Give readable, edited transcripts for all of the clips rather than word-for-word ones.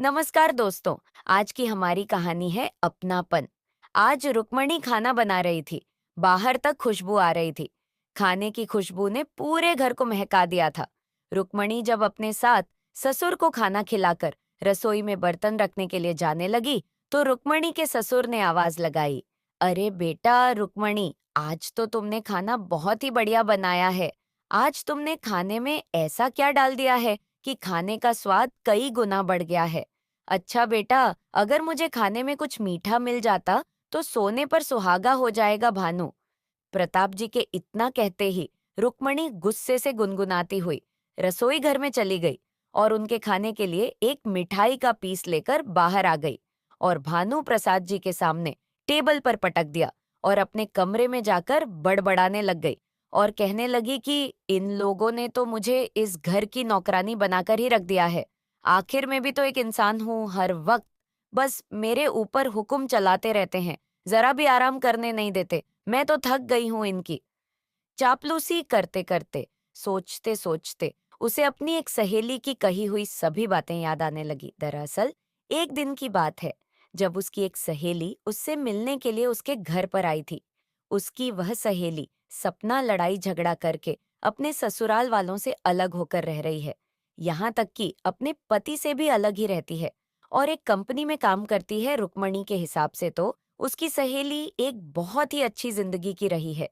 नमस्कार दोस्तों। आज की हमारी कहानी है अपनापन। आज रुक्मणी खाना बना रही थी। बाहर तक खुशबू आ रही थी। खाने की खुशबू ने पूरे घर को महका दिया था। रुक्मणी जब अपने साथ ससुर को खाना खिलाकर रसोई में बर्तन रखने के लिए जाने लगी तो रुक्मणी के ससुर ने आवाज लगाई, अरे बेटा रुक्मणी, आज तो तुमने खाना बहुत ही बढ़िया बनाया है। आज तुमने खाने में ऐसा क्या डाल दिया है कि खाने का स्वाद कई गुना बढ़ गया है। अच्छा बेटा, अगर मुझे खाने में कुछ मीठा मिल जाता तो सोने पर सुहागा हो जाएगा भानु। प्रताप जी के इतना कहते ही रुक्मणी गुस्से से गुनगुनाती हुई रसोई घर में चली गई और उनके खाने के लिए एक मिठाई का पीस लेकर बाहर आ गई और भानु प्रसाद जी के सामने टेबल पर पटक दिया और अपने कमरे में जाकर बड़बड़ाने लग गई और कहने लगी कि इन लोगों ने तो मुझे इस घर की नौकरानी बनाकर ही रख दिया है। आखिर मैं भी तो एक इंसान हूँ, हर वक्त बस मेरे ऊपर हुक्म चलाते रहते हैं, जरा भी आराम करने नहीं देते। मैं तो थक गई हूँ इनकी चापलूसी करते करते, सोचते सोचते उसे अपनी एक सहेली की कही हुई सभी बातें याद आने लगी। दरअसल एक दिन की बात है जब उसकी एक सहेली उससे मिलने के लिए उसके घर पर आई थी। उसकी वह सहेली सपना लड़ाई झगड़ा करके अपने ससुराल वालों से अलग होकर रह रही है। यहाँ तक कि अपने पति से भी अलग ही रहती है और एक कंपनी में काम करती है। रुक्मणी के हिसाब से तो उसकी सहेली एक बहुत ही अच्छी जिंदगी की रही है।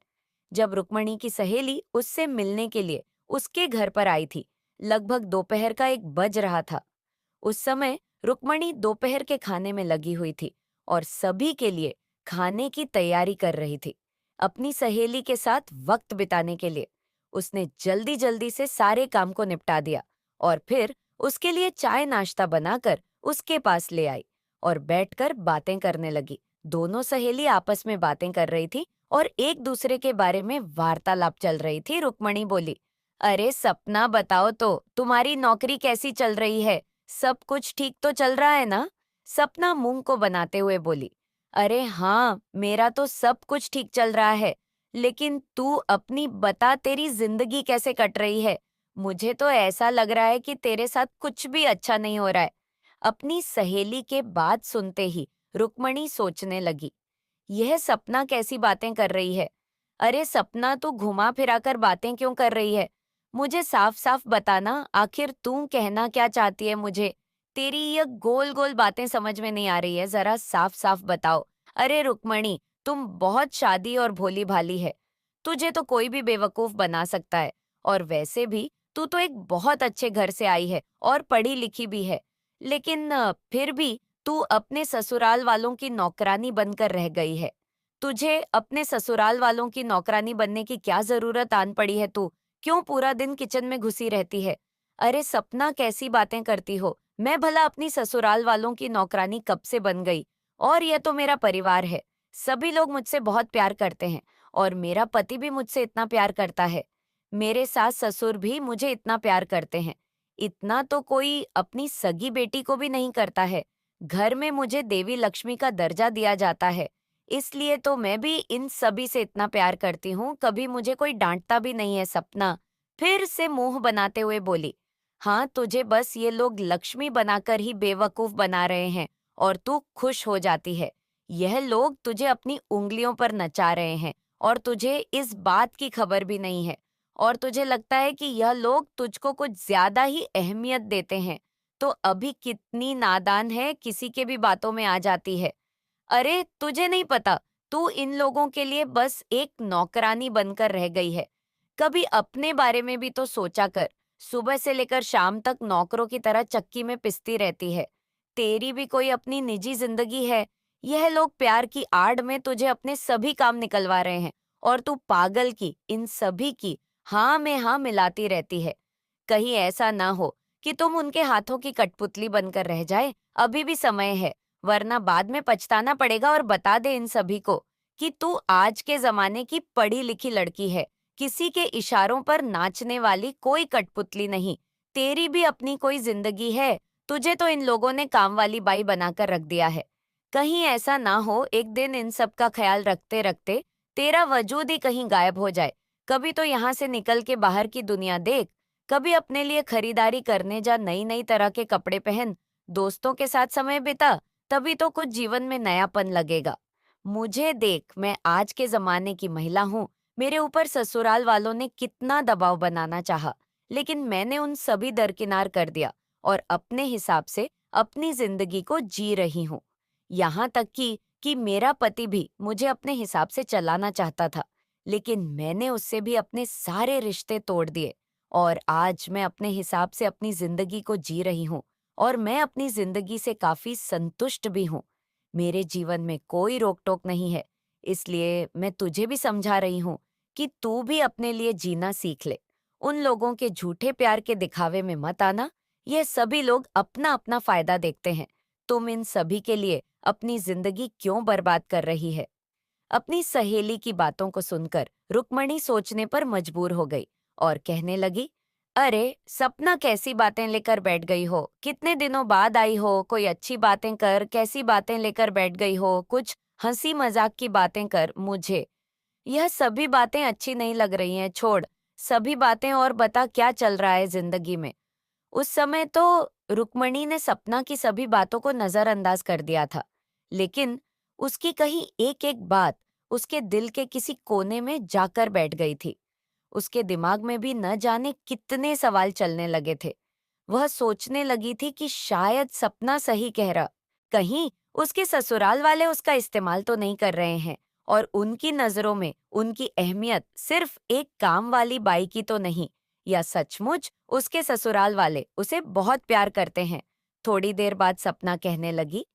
जब रुक्मणी की सहेली उससे मिलने के लिए उसके घर पर आई थी, लगभग दोपहर का 1 बज रहा था। उस समय रुक्मणी दोपहर के खाने में लगी हुई थी और सभी के लिए खाने की तैयारी कर रही थी। अपनी सहेली के साथ वक्त बिताने के लिए उसने जल्दी जल्दी से सारे काम को निपटा दिया और फिर उसके लिए चाय नाश्ता बनाकर उसके पास ले आई और बैठकर बातें करने लगी। दोनों सहेली आपस में बातें कर रही थी और एक दूसरे के बारे में वार्तालाप चल रही थी। रुक्मणी बोली, अरे सपना, बताओ तो तुम्हारी नौकरी कैसी चल रही है? सब कुछ ठीक तो चल रहा है ना? सपना मुंह को बनाते हुए बोली, अरे हाँ, मेरा तो सब कुछ ठीक चल रहा है। लेकिन तू अपनी बता, तेरी जिंदगी कैसे कट रही है? मुझे तो ऐसा लग रहा है कि तेरे साथ कुछ भी अच्छा नहीं हो रहा है। अपनी सहेली के बात सुनते ही रुक्मणी सोचने लगी, यह सपना कैसी बातें कर रही है? अरे सपना, तू घुमा फिराकर बातें क्यों कर रही है? मुझे साफ साफ बताना, आखिर तू कहना क्या चाहती है मुझे? तेरी ये गोल गोल बातें समझ में नहीं आ रही है, जरा साफ साफ बताओ। अरे रुक्मणी, तुम बहुत शादी और भोली भाली है। तुझे तो कोई भी बेवकूफ बना सकता है। और वैसे भी तू तो एक बहुत अच्छे घर से आई है और पढ़ी लिखी भी है। लेकिन फिर भी तू अपने ससुराल वालों की नौकरानी बनकर रह गई है। तुझे अपने ससुराल वालों की नौकरानी बनने की क्या जरूरत आन पड़ी है? तू क्यों पूरा दिन किचन में घुसी रहती है? अरे सपना, कैसी बातें करती हो? मैं भला अपनी ससुराल वालों की नौकरानी कब से बन गई? और यह तो मेरा परिवार है। सभी लोग मुझसे बहुत प्यार करते हैं और मेरा पति भी मुझसे इतना प्यार करता है। मेरे सास ससुर भी मुझे इतना प्यार करते हैं। इतना तो कोई अपनी सगी बेटी को भी नहीं करता है। घर में मुझे देवी लक्ष्मी का दर्जा दिया जाता है। इसलिए तो मैं भी इन सभी से इतना प्यार करती हूँ, कभी मुझे कोई डांटता भी नहीं है। सपना फिर से मुंह बनाते हुए बोली, हाँ, तुझे बस ये लोग लक्ष्मी बनाकर ही बेवकूफ बना रहे हैं और तू खुश हो जाती है। यह लोग तुझे अपनी उंगलियों पर नचा रहे हैं और तुझे इस बात की खबर भी नहीं है और तुझे लगता है कि यह लोग तुझको कुछ ज्यादा ही अहमियत देते हैं। तो अभी कितनी नादान है, किसी के भी बातों में आ जाती है। अरे तुझे नहीं पता, तू इन लोगों के लिए बस एक नौकरानी बनकर रह गई है। कभी अपने बारे में भी तो सोचा कर। सुबह से लेकर शाम तक नौकरों की तरह चक्की में पिसती रहती है। तेरी भी कोई अपनी निजी जिंदगी है। यह लोग प्यार की आड़ में तुझे अपने सभी काम निकलवा रहे हैं और तू पागल की इन सभी की हाँ में हाँ मिलाती रहती है। कहीं ऐसा ना हो कि तुम उनके हाथों की कठपुतली बनकर रह जाए। अभी भी समय है, वरना बाद में पछताना पड़ेगा। और बता दे इन सभी को कि तू आज के जमाने की पढ़ी लिखी लड़की है, किसी के इशारों पर नाचने वाली कोई कठपुतली नहीं। तेरी भी अपनी कोई जिंदगी है। तुझे तो इन लोगों ने काम वाली बाई बनाकर रख दिया है। कहीं ऐसा ना हो एक दिन इन सब का ख्याल रखते रखते तेरा वजूद ही कहीं गायब हो जाए। कभी तो यहाँ से निकल के बाहर की दुनिया देख, कभी अपने लिए खरीदारी करने जा, नई नई तरह के कपड़े पहन, दोस्तों के साथ समय बिता, तभी तो कुछ जीवन में नयापन लगेगा। मुझे देख, मैं आज के जमाने की महिला हूँ। मेरे ऊपर ससुराल वालों ने कितना दबाव बनाना चाहा, लेकिन मैंने उन सभी दरकिनार कर दिया और अपने हिसाब से अपनी जिंदगी को जी रही हूँ। यहाँ तक कि मेरा पति भी मुझे अपने हिसाब से चलाना चाहता था, लेकिन मैंने उससे भी अपने सारे रिश्ते तोड़ दिए और आज मैं अपने हिसाब से अपनी जिंदगी को जी रही हूँ और मैं अपनी जिंदगी से काफी संतुष्ट भी हूँ। मेरे जीवन में कोई रोक-टोक नहीं है, इसलिए मैं तुझे भी समझा रही हूँ कि तू भी अपने लिए जीना सीख ले। उन लोगों के झूठे प्यार के दिखावे में मत आना। ये सभी लोग अपना-अपना फायदा देखते हैं। तुम इन सभी के लिए अपनी जिंदगी क्यों बर्बाद कर रही है? अपनी सहेली की बातों को सुनकर रुक्मणी सोचने पर मजबूर हो गई और कहने लगी, अरे सपना, कैसी बातें लेकर बैठ गई हो? कितने दिनों बाद आई हो? कोई अच्छी बातें कर। कैसी बातें लेकर बैठ गई हो? कुछ हंसी मजाक की बातें कर। मुझे यह सभी बातें अच्छी नहीं लग रही हैं। छोड़ सभी बातें और बता, क्या चल रहा है जिंदगी में? उस समय तो रुक्मणी ने सपना की सभी बातों को नजरअंदाज कर दिया था, लेकिन उसकी कही एक एक बात उसके दिल के किसी कोने में जाकर बैठ गई थी। उसके दिमाग में भी न जाने कितने सवाल चलने लगे थे। वह सोचने लगी थी कि शायद सपना सही कह रहा। कहीं उसके ससुराल वाले उसका इस्तेमाल तो नहीं कर रहे हैं और उनकी नजरों में उनकी अहमियत सिर्फ एक काम वाली बाई की तो नहीं, या सचमुच उसके ससुराल वाले उसे बहुत प्यार करते हैं। थोड़ी देर बाद सपना कहने लगी,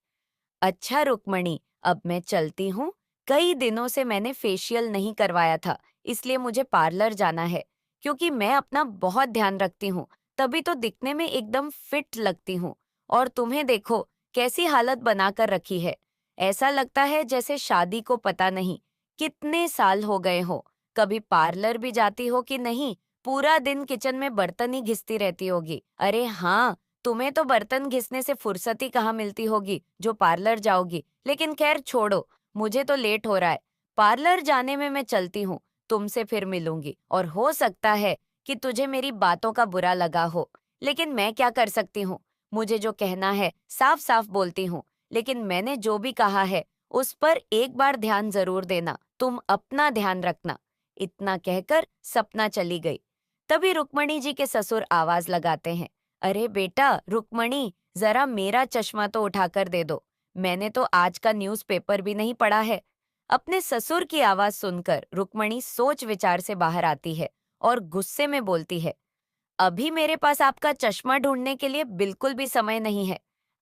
अच्छा रुक्मणी, अब मैं चलती हूँ। कई दिनों से मैंने फेशियल नहीं करवाया था, इसलिए मुझे पार्लर जाना है, क्योंकि मैं अपना बहुत ध्यान रखती हूँ, तभी तो दिखने में एकदम फिट लगती हूँ। और तुम्हें देखो, कैसी हालत बनाकर रखी है। ऐसा लगता है जैसे शादी को पता नहीं कितने साल हो गए हो। कभी पार्लर भी जाती हो कि नहीं? पूरा दिन किचन में बर्तन ही घिसती रहती होगी। अरे हाँ, तुम्हें तो बर्तन घिसने से फुर्सत ही कहाँ मिलती होगी जो पार्लर जाओगी। लेकिन खैर छोड़ो, मुझे तो लेट हो रहा है। पार्लर जाने में मैं चलती हूँ। तुमसे फिर मिलूंगी और हो सकता है कि तुझे मेरी बातों का बुरा लगा हो, लेकिन मैं क्या कर सकती हूँ? मुझे जो कहना है साफ साफ बोलती हूँ, लेकिन मैंने जो भी कहा है उस पर एक बार ध्यान जरूर देना। तुम अपना ध्यान रखना। इतना कहकर सपना चली गई। तभी रुक्मणी जी के ससुर आवाज लगाते हैं, अरे बेटा रुक्मणी, जरा मेरा चश्मा तो उठाकर दे दो। मैंने तो आज का न्यूज़पेपर भी नहीं पढ़ा है। अपने ससुर की आवाज सुनकर रुक्मणी सोच विचार से बाहर आती है और गुस्से में बोलती है, अभी मेरे पास आपका चश्मा ढूंढने के लिए बिल्कुल भी समय नहीं है।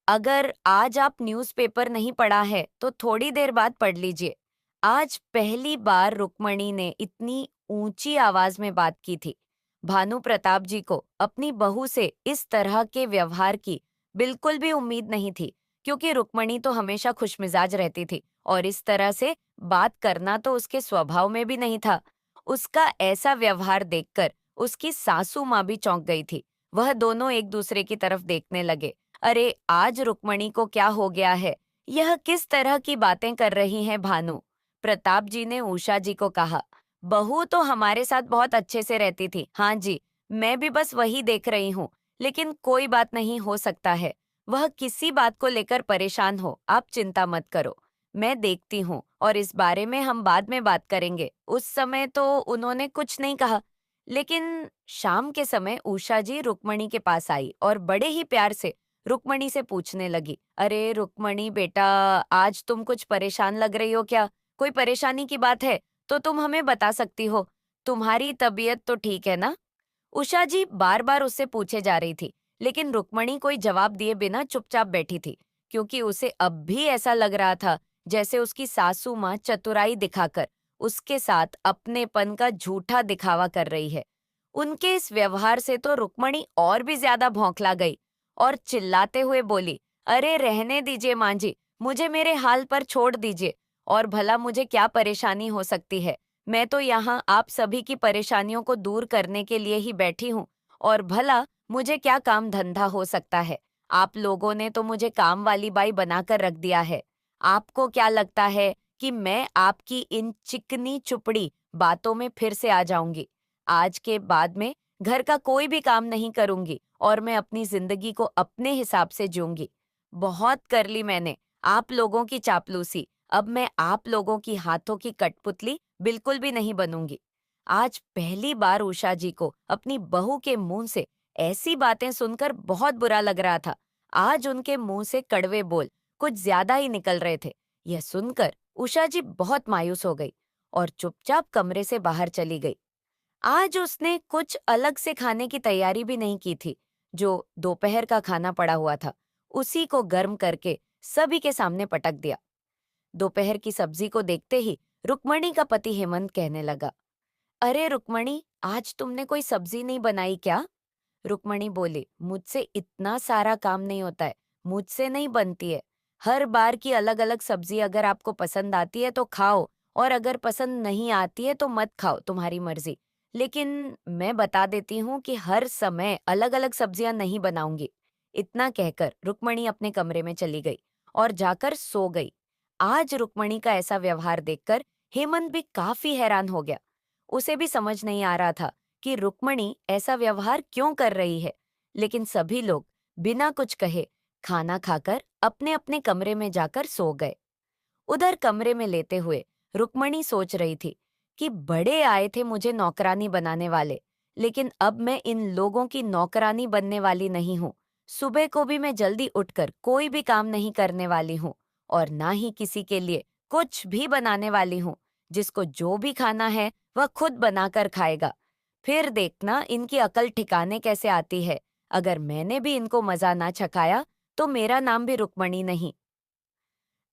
अगर आज आप न्यूज़पेपर नहीं पढ़ा है तो थोड़ी देर बाद पढ़ लीजिए। आज पहली बार रुक्मणी ने इतनी ऊंची आवाज में बात की थी। भानु प्रताप जी को अपनी बहू से इस तरह के व्यवहार की बिल्कुल भी उम्मीद नहीं थी, क्योंकि रुक्मणी तो हमेशा खुशमिजाज रहती थी और इस तरह से बात करना तो उसके स्वभाव में भी नहीं था। उसका ऐसा व्यवहार देखकर उसकी सासू माँ भी चौंक गई थी। वह दोनों एक दूसरे की तरफ देखने लगे। अरे आज रुक्मणी को क्या हो गया है? यह किस तरह की बातें कर रही हैं भानु? प्रताप जी ने उषा जी को कहा, बहू तो हमारे साथ बहुत अच्छे से रहती थी। हाँ जी, मैं भी बस वही देख रही हूँ, लेकिन कोई बात नहीं, हो सकता है वह किसी बात को लेकर परेशान हो। आप चिंता मत करो, मैं देखती हूँ और इस बारे में हम बाद में बात करेंगे। उस समय तो उन्होंने कुछ नहीं कहा, लेकिन शाम के समय उषा जी रुक्मणी के पास आई और बड़े ही प्यार से रुक्मणी से पूछने लगी, अरे रुक्मणी बेटा, आज तुम कुछ परेशान लग रही हो क्या? कोई परेशानी की बात है तो तुम हमें बता सकती हो। तुम्हारी तबीयत तो ठीक है ना? उषा जी बार बार उससे पूछे जा रही थी, लेकिन रुक्मणी कोई जवाब दिए बिना चुपचाप बैठी थी, क्योंकि उसे अब भी ऐसा लग रहा था जैसे उसकी सासू माँ चतुराई दिखाकर उसके साथ अपनेपन का झूठा दिखावा कर रही है। उनके इस व्यवहार से तो रुक्मणी और भी ज्यादा भौंकला गई और चिल्लाते हुए बोली, अरे रहने दीजिए माँ जी, मुझे मेरे हाल पर छोड़ दीजिए। और भला मुझे क्या परेशानी हो सकती है? मैं तो यहाँ आप सभी की परेशानियों को दूर करने के लिए ही बैठी हूँ। और भला मुझे क्या काम धंधा हो सकता है? आप लोगों ने तो मुझे काम वाली बाई बनाकर रख दिया है। आपको क्या लगता है कि मैं आपकी इन चिकनी चुपड़ी बातों में फिर से आ जाऊंगी? आज के बाद में घर का कोई भी काम नहीं करूंगी और मैं अपनी जिंदगी को अपने हिसाब से जीऊंगी। बहुत कर ली मैंने आप लोगों की चापलूसी। अब मैं आप लोगों की हाथों की कठपुतली बिल्कुल भी नहीं बनूंगी। आज पहली बार उषा जी को अपनी बहू के मुंह से ऐसी बातें सुनकर बहुत बुरा लग रहा था। आज उनके मुंह से कड़वे बोल कुछ ज्यादा ही निकल रहे थे। यह सुनकर उषा जी बहुत मायूस हो गई और चुपचाप कमरे से बाहर चली गई। आज उसने कुछ अलग से खाने की तैयारी भी नहीं की थी। जो दोपहर का खाना पड़ा हुआ था, उसी को गर्म करके सभी के सामने पटक दिया। दोपहर की सब्जी को देखते ही रुक्मणी का पति हेमंत कहने लगा, अरे रुक्मणी, आज तुमने कोई सब्जी नहीं बनाई क्या? रुक्मणी बोली, मुझसे इतना सारा काम नहीं होता है, मुझसे नहीं बनती है। हर बार की अलग अलग सब्जी अगर आपको पसंद आती है तो खाओ, और अगर पसंद नहीं आती है तो मत खाओ, तुम्हारी मर्जी। लेकिन मैं बता देती हूँ कि हर समय अलग अलग सब्जियां नहीं बनाऊंगी। इतना कहकर रुक्मणी अपने कमरे में चली गई और जाकर सो गई। आज रुक्मणी का ऐसा व्यवहार देखकर हेमंत भी काफी हैरान हो गया। उसे भी समझ नहीं आ रहा था कि रुक्मणी ऐसा व्यवहार क्यों कर रही है। लेकिन सभी लोग बिना कुछ कहे खाना खाकर अपने अपने कमरे में जाकर सो गए। उधर कमरे में लेटे हुए रुक्मणी सोच रही थी कि बड़े आए थे मुझे नौकरानी बनाने वाले, लेकिन अब मैं इन लोगों की नौकरानी बनने वाली नहीं हूँ। सुबह को भी मैं जल्दी उठकर कोई भी काम नहीं करने वाली हूँ, और ना ही किसी के लिए कुछ भी बनाने वाली हूँ। जिसको जो भी खाना है वह खुद बनाकर खाएगा। फिर देखना इनकी अकल ठिकाने कैसे आती है। अगर मैंने भी इनको मजा ना चखाया तो मेरा नाम भी रुक्मणी नहीं।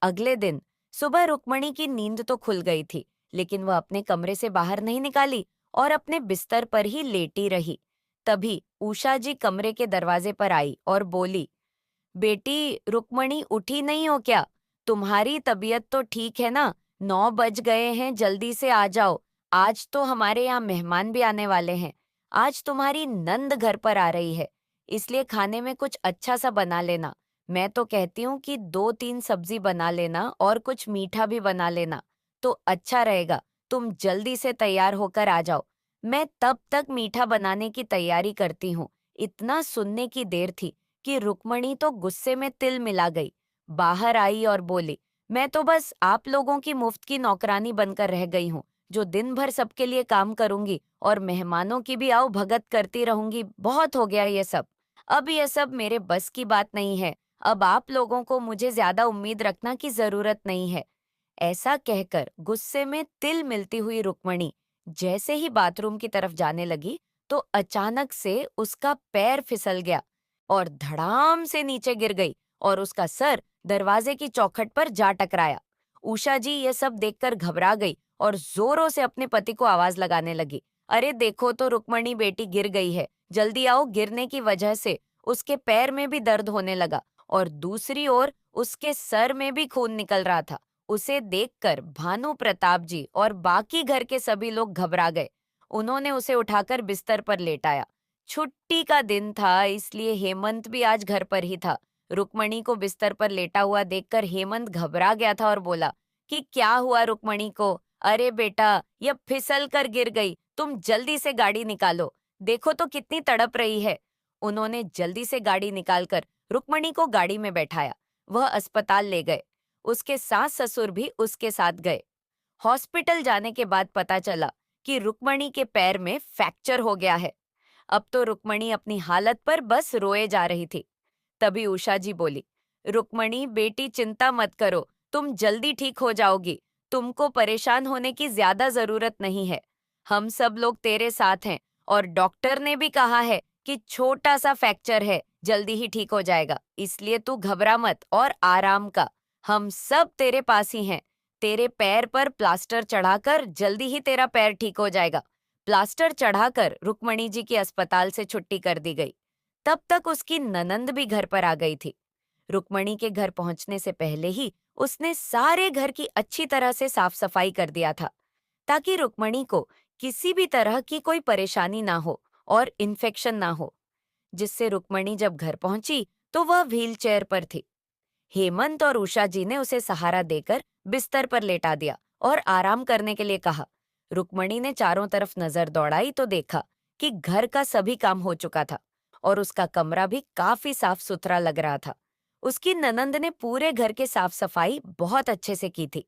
अगले दिन सुबह रुक्मणी की नींद तो खुल गई थी, लेकिन वह अपने कमरे से बाहर नहीं निकाली और अपने बिस्तर पर ही लेटी रही। तभी उषा जी कमरे के दरवाजे पर आई और बोली, बेटी रुक्मणी, उठी नहीं हो क्या? तुम्हारी तबीयत तो ठीक है ना? 9 बज गए हैं, जल्दी से आ जाओ। आज तो हमारे यहाँ मेहमान भी आने वाले हैं। आज तुम्हारी नंद घर पर आ रही है, इसलिए खाने में कुछ अच्छा सा बना लेना। मैं तो कहती हूँ कि 2-3 सब्जी बना लेना और कुछ मीठा भी बना लेना, तो अच्छा रहेगा। तुम जल्दी से तैयार होकर आ जाओ। मैं तब तक मीठा बनाने की तैयारी करती हूँ। इतना सुनने की देर थी कि रुक्मणी तो गुस्से में तिल मिला गई। बाहर आई और बोली, मैं तो बस आप लोगों की मुफ्त की नौकरानी बनकर रह गई हूँ, जो दिन भर सबके लिए काम करूंगी और मेहमानों की भी आओ भगत करती रहूंगी। बहुत हो गया ये सब। अब ये सब मेरे बस की बात नहीं है। अब आप लोगों को मुझे ज्यादा उम्मीद रखना की जरूरत नहीं है। ऐसा कहकर गुस्से में तिल मिलती हुई रुक्मणी जैसे ही बाथरूम की तरफ जाने लगी, तो अचानक से उसका पैर फिसल गया और धड़ाम से नीचे गिर गई और उसका सर दरवाजे की चौखट पर जा टकराया। उषा जी ये सब देखकर घबरा गई और जोरों से अपने पति को आवाज लगाने लगी, अरे देखो तो रुक्मणी बेटी गिर गई है, जल्दी आओ। गिरने की वजह से उसके पैर में भी दर्द होने लगा और दूसरी ओर उसके सर में भी खून निकल रहा था। उसे देखकर भानु प्रताप जी और बाकी घर के सभी लोग घबरा गए। उन्होंने उसे उठाकर बिस्तर पर लेटाया। छुट्टी का दिन था, इसलिए हेमंत भी आज घर पर ही था। रुक्मणी को बिस्तर पर लेटा हुआ देखकर हेमंत घबरा गया था और बोला कि क्या हुआ रुक्मणी को? अरे बेटा, यह फिसल कर गिर गई, तुम जल्दी से गाड़ी निकालो। देखो तो कितनी तड़प रही है। उन्होंने जल्दी से गाड़ी निकालकर रुक्मणी को गाड़ी में बैठाया। वह अस्पताल ले गए। उसके सास ससुर भी उसके साथ गए। हॉस्पिटल जाने के बाद पता चला कि रुक्मणी के पैर में फ्रैक्चर हो गया है। अब तो रुक्मणी अपनी हालत पर बस रोए जा रही थी। तभी उषा जी बोली, रुक्मणी बेटी, चिंता मत करो, तुम जल्दी ठीक हो जाओगी। तुमको परेशान होने की ज्यादा जरूरत नहीं है। हम सब लोग तेरे साथ हैं और डॉक्टर ने भी कहा है कि छोटा सा फ्रैक्चर है, जल्दी ही ठीक हो जाएगा। इसलिए तू घबरा मत और आराम का। हम सब तेरे पास ही हैं। तेरे पैर पर प्लास्टर चढ़ाकर जल्दी ही तेरा पैर ठीक हो जाएगा। प्लास्टर चढ़ाकर रुक्मणी जी की अस्पताल से छुट्टी कर दी गई। तब तक उसकी ननंद भी घर पर आ गई थी। रुक्मणी के घर पहुंचने से पहले ही उसने सारे घर की अच्छी तरह से साफ सफाई कर दिया था, ताकि रुक्मणी को किसी भी तरह की कोई परेशानी ना हो और इन्फेक्शन ना हो। जिससे रुक्मणी जब घर पहुंची तो वह व्हील चेयर पर थी। हेमंत और उषा जी ने उसे सहारा देकर बिस्तर पर लेटा दिया और आराम करने के लिए कहा। रुक्मणी ने चारों तरफ नजर दौड़ाई तो देखा कि घर का सभी काम हो चुका था और उसका कमरा भी काफी साफ सुथरा लग रहा था। उसकी ननंद ने पूरे घर के साफ सफाई बहुत अच्छे से की थी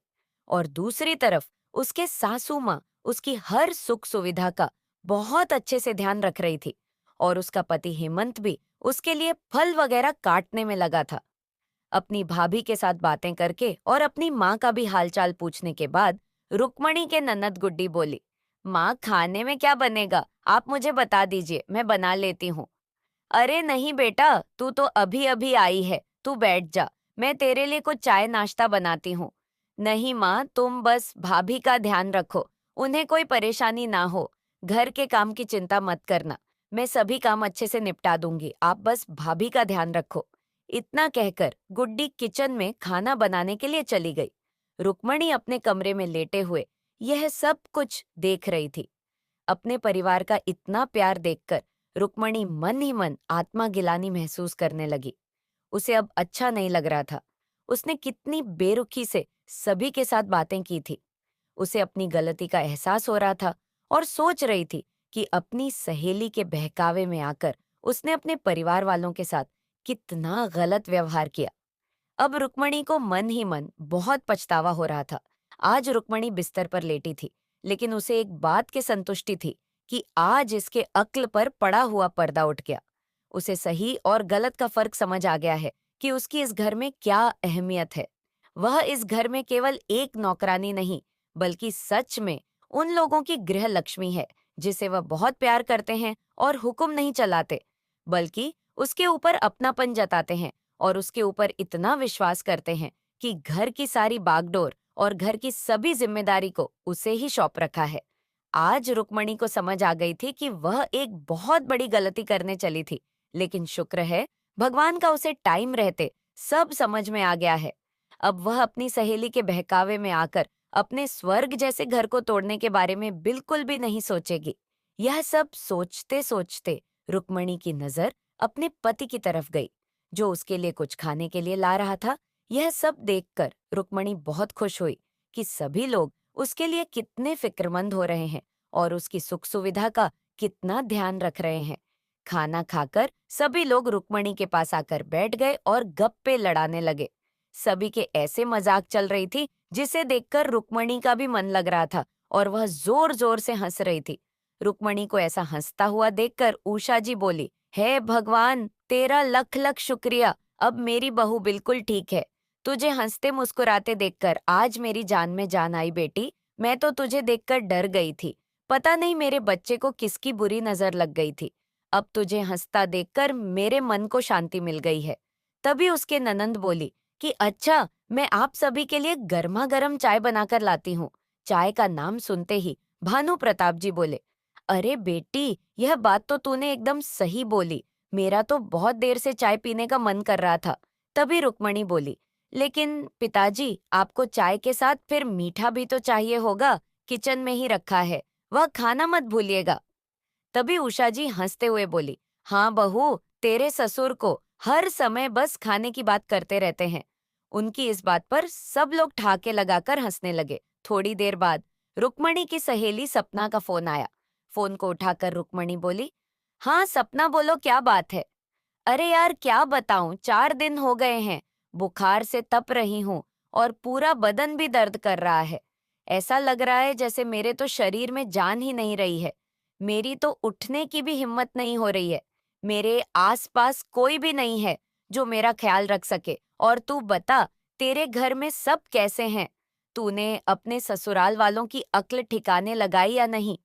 और दूसरी तरफ उसके सासू माँ उसकी हर सुख सुविधा का बहुत अच्छे से ध्यान रख रही थी और उसका पति हेमंत भी उसके लिए फल वगैरह काटने में लगा था। अपनी भाभी के साथ बातें करके और अपनी माँ का भी हालचाल पूछने के बाद रुक्मणी के ननद गुड्डी बोली, माँ खाने में क्या बनेगा, आप मुझे बता दीजिए, मैं बना लेती हूँ। अरे नहीं बेटा, तू तो अभी अभी आई है, तू बैठ जा, मैं तेरे लिए कुछ चाय नाश्ता बनाती हूँ। नहीं माँ, तुम बस भाभी का ध्यान रखो, उन्हें कोई परेशानी ना हो। घर के काम की चिंता मत करना, मैं सभी काम अच्छे से निपटा दूंगी, आप बस भाभी का ध्यान रखो। इतना कहकर गुड्डी किचन में खाना बनाने के लिए चली गई। रुक्मणी अपने कमरे में लेटे हुए यह सब कुछ देख रही थी। अपने परिवार का इतना प्यार देखकर रुक्मणी मन ही मन आत्मा गिलानी महसूस करने लगी। उसे अब अच्छा नहीं लग रहा था। उसने कितनी बेरुखी से सभी के साथ बातें की थी। उसे अपनी गलती का एहसास हो रहा था और सोच रही थी कि अपनी सहेली के बहकावे में आकर उसने अपने परिवार वालों के साथ कितना गलत व्यवहार किया। अब रुक्मणी को मन ही मन बहुत पछतावा हो रहा था। आज रुक्मणी बिस्तर पर लेटी थी, लेकिन उसे एक बात की संतुष्टि थी कि आज इसके अक्ल पर पड़ा हुआ पर्दा उठ गया। उसे सही और गलत का फर्क समझ आ गया है कि उसकी इस घर में क्या अहमियत है। वह इस घर में केवल एक नौकरानी नहीं, बल्कि सच में उन लोगों की गृह लक्ष्मी है, जिसे वह बहुत प्यार करते हैं और हुक्म नहीं चलाते, बल्कि उसके ऊपर अपनापन जताते हैं और उसके ऊपर इतना विश्वास करते हैं कि घर की सारी बागडोर और घर की सभी जिम्मेदारी को उसे ही सौंप रखा है। आज रुक्मणी को समझ आ गई थी कि वह एक बहुत बड़ी गलती करने चली थी, लेकिन शुक्र है भगवान का उसे टाइम रहते सब समझ में आ गया है। अब वह अपनी सहेली के बहकावे में आकर अपने स्वर्ग जैसे घर को तोड़ने के बारे में बिल्कुल भी नहीं सोचेगी। यह सब सोचते सोचते रुक्मणी की नजर अपने पति की तरफ गई, जो उसके लिए कुछ खाने के लिए ला रहा था। यह सब देखकर रुक्मणी बहुत खुश हुई कि सभी लोग उसके लिए कितने फिक्रमंद हो रहे हैं और उसकी सुख सुविधा का कितना ध्यान रख रहे हैं। खाना खाकर सभी लोग रुक्मणी के पास आकर बैठ गए और गप्पे लड़ाने लगे। सभी के ऐसे मजाक चल रही थी जिसे देखकर रुक्मणी का भी मन लग रहा था और वह जोर जोर से हंस रही थी। रुक्मणी को ऐसा हंसता हुआ देखकर उषा जी बोली, हे भगवान, तेरा लख लख शुक्रिया, अब मेरी बहू बिल्कुल ठीक है। तुझे हंसते मुस्कुराते देखकर आज मेरी जान में जान आई बेटी। मैं तो तुझे देखकर डर गई थी, पता नहीं मेरे बच्चे को किसकी बुरी नजर लग गई थी। अब तुझे हंसता देखकर मेरे मन को शांति मिल गई है। तभी उसके ननंद बोली कि अच्छा, मैं आप सभी के लिए गर्मा गर्म चाय बनाकर लाती हूँ। चाय का नाम सुनते ही भानु प्रताप जी बोले, अरे बेटी, यह बात तो तूने एकदम सही बोली, मेरा तो बहुत देर से चाय पीने का मन कर रहा था। तभी रुक्मणी बोली, लेकिन पिताजी, आपको चाय के साथ फिर मीठा भी तो चाहिए होगा, किचन में ही रखा है, वह खाना मत भूलिएगा। तभी उषा जी हंसते हुए बोली, हाँ बहू, तेरे ससुर को हर समय बस खाने की बात करते रहते हैं। उनकी इस बात पर सब लोग ठहाके लगाकर हंसने लगे। थोड़ी देर बाद रुक्मणी की सहेली सपना का फोन आया। फोन को उठाकर रुक्मणी बोली, हाँ सपना, बोलो क्या बात है। अरे यार क्या बताऊं, 4 दिन हो गए हैं, बुखार से तप रही हूँ और पूरा बदन भी दर्द कर रहा है। ऐसा लग रहा है जैसे मेरे तो शरीर में जान ही नहीं रही है। मेरी तो उठने की भी हिम्मत नहीं हो रही है। मेरे आसपास कोई भी नहीं है जो मेरा ख्याल रख सके। और तू बता, तेरे घर में सब कैसे हैं? तूने अपने ससुराल वालों की अक्ल ठिकाने लगाई या नहीं?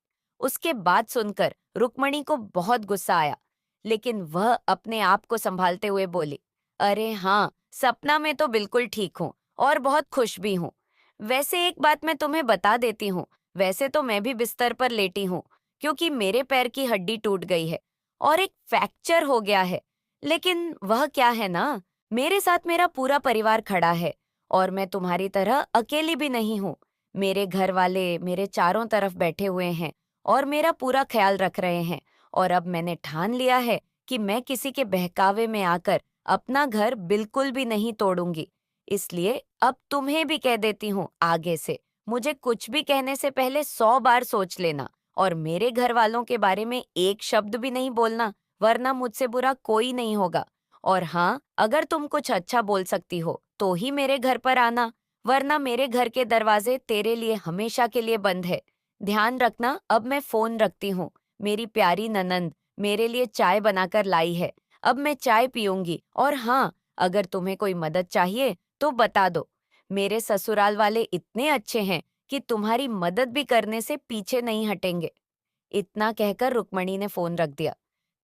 उसके बात सुनकर रुक्मणी को बहुत गुस्सा आया, लेकिन वह अपने आप को संभालते हुए बोली, अरे हाँ, सपना में तो बिल्कुल ठीक हूँ और बहुत खुश भी हूँ। वैसे एक बात मैं तुम्हें बता देती हूँ, वैसे तो मैं भी बिस्तर पर लेटी हूँ, क्योंकि मेरे पैर की हड्डी टूट गई है और एक फ्रैक्चर हो गया है। लेकिन वह क्या है ना, मेरे साथ मेरा पूरा परिवार खड़ा है और मैं तुम्हारी तरह अकेली भी नहीं हूँ। मेरे घर वाले मेरे चारों तरफ बैठे हुए हैं और मेरा पूरा ख्याल रख रहे हैं। और अब मैंने ठान लिया है कि मैं किसी के बहकावे में आकर अपना घर बिल्कुल भी नहीं तोड़ूंगी। इसलिए अब तुम्हें भी कह देती हूँ, आगे से मुझे कुछ भी कहने से पहले 100 बार सोच लेना और मेरे घर वालों के बारे में एक शब्द भी नहीं बोलना, वरना मुझसे बुरा कोई नहीं होगा। और हाँ, अगर तुम कुछ अच्छा बोल सकती हो तो ही मेरे घर पर आना, वरना मेरे घर के दरवाजे तेरे लिए हमेशा के लिए बंद है। ध्यान रखना, अब मैं फोन रखती हूँ। मेरी प्यारी ननंद मेरे लिए चाय बनाकर लाई है। अब मैं चाय पीऊंगी, और हाँ, अगर तुम्हें कोई मदद चाहिए तो बता दो। मेरे ससुराल वाले इतने अच्छे हैं कि तुम्हारी मदद भी करने से पीछे नहीं हटेंगे। इतना कहकर रुक्मणी ने फोन रख दिया।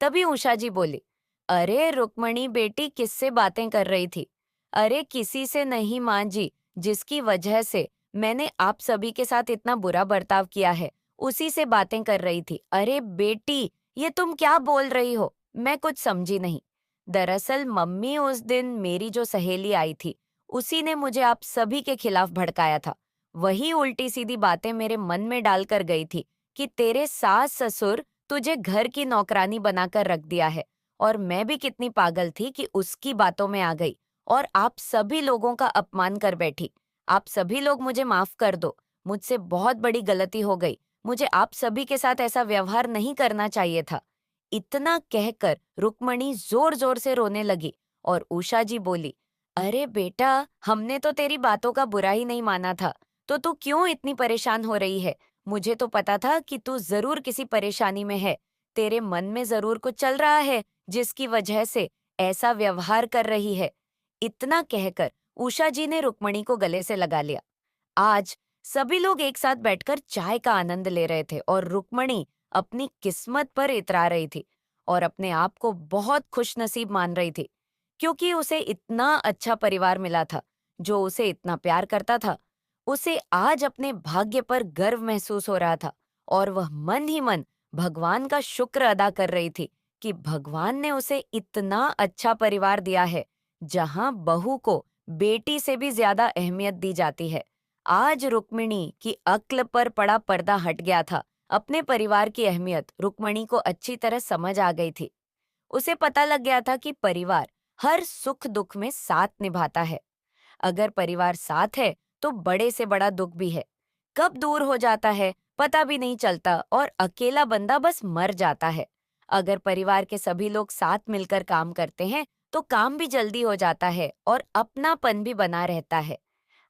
तभी उषा जी बोली, अरे रुक्मणी बेटी, किससे बातें कर रही थी? अरे किसी से नहीं माँ जी, जिसकी वजह से मैंने आप सभी के साथ इतना बुरा बर्ताव किया है, उसी से बातें कर रही थी। अरे बेटी, ये तुम क्या बोल रही हो? मैं कुछ समझी नहीं। दरअसल मम्मी, उस दिन मेरी जो सहेली आई थी, उसी ने मुझे आप सभी के खिलाफ भड़काया था। वही उल्टी सीधी बातें मेरे मन में डालकर गई थी कि तेरे सास ससुर तुझे घर की नौकरानी बनाकर रख दिया है, और मैं भी कितनी पागल थी कि उसकी बातों में आ गई और आप सभी लोगों का अपमान कर बैठी। आप सभी लोग मुझे माफ कर दो। मुझसे बहुत बड़ी गलती हो गई। मुझे आप सभी के साथ ऐसा व्यवहार नहीं करना चाहिए था। इतना कहकर रुक्मणी जोर जोर से रोने लगी, और उषा जी बोली, अरे बेटा, हमने तो तेरी बातों का बुरा ही नहीं माना था, तो तू क्यों इतनी परेशान हो रही है? मुझे तो पता था कि तू जरूर किसी परेशानी में है। तेरे मन में जरूर कुछ चल रहा है, जिसकी वजह से ऐसा व्यवहार कर रही है। इतना कहकर उषा जी ने रुक्मणी को गले से लगा लिया। आज सभी लोग एक साथ बैठकर चाय का आनंद ले रहे थे, और रुक्मणी अपनी किस्मत पर इतरा रही थी और अपने आप को बहुत खुशनसीब मान रही थी, क्योंकि उसे इतना अच्छा परिवार मिला था जो उसे इतना प्यार करता था। उसे आज अपने भाग्य पर गर्व महसूस हो रहा था, और वह मन ही मन भगवान का शुक्र अदा कर रही थी कि भगवान ने उसे इतना अच्छा परिवार दिया है, जहां बहू को बेटी से भी ज्यादा अहमियत दी जाती है। आज रुक्मिणी की अक्ल पर पड़ा पर्दा हट गया था। अपने परिवार की अहमियत रुक्मिणी को अच्छी तरह समझ आ गई थी। उसे पता लग गया था कि परिवार हर सुख दुख में साथ निभाता है। अगर परिवार साथ है तो बड़े से बड़ा दुख भी है। कब दूर हो जाता है पता भी नहीं चलता, और अकेला बंदा बस मर जाता है। अगर परिवार के सभी लोग साथ मिलकर काम करते हैं तो काम भी जल्दी हो जाता है और अपनापन भी बना रहता है।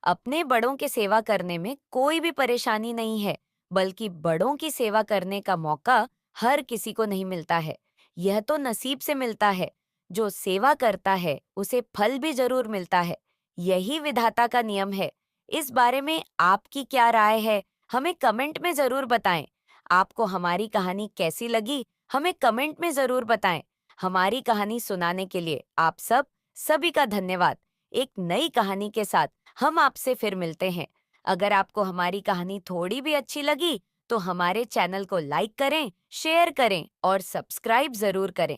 अपने बड़ों की सेवा करने में कोई भी परेशानी नहीं है, बल्कि बड़ों की सेवा करने का मौका हर किसी को नहीं मिलता है। यह तो नसीब से मिलता है। जो सेवा करता है उसे फल भी जरूर मिलता है। यही विधाता का नियम है। इस बारे में आपकी क्या राय है? हमें कमेंट में जरूर बताएं। आपको हमारी कहानी कैसी लगी? हमें कमेंट में जरूर बताएं। हमारी कहानी सुनाने के लिए आप सभी का धन्यवाद। एक नई कहानी के साथ हम आपसे फिर मिलते हैं। अगर आपको हमारी कहानी थोड़ी भी अच्छी लगी तो हमारे चैनल को लाइक करें, शेयर करें और सब्सक्राइब जरूर करें।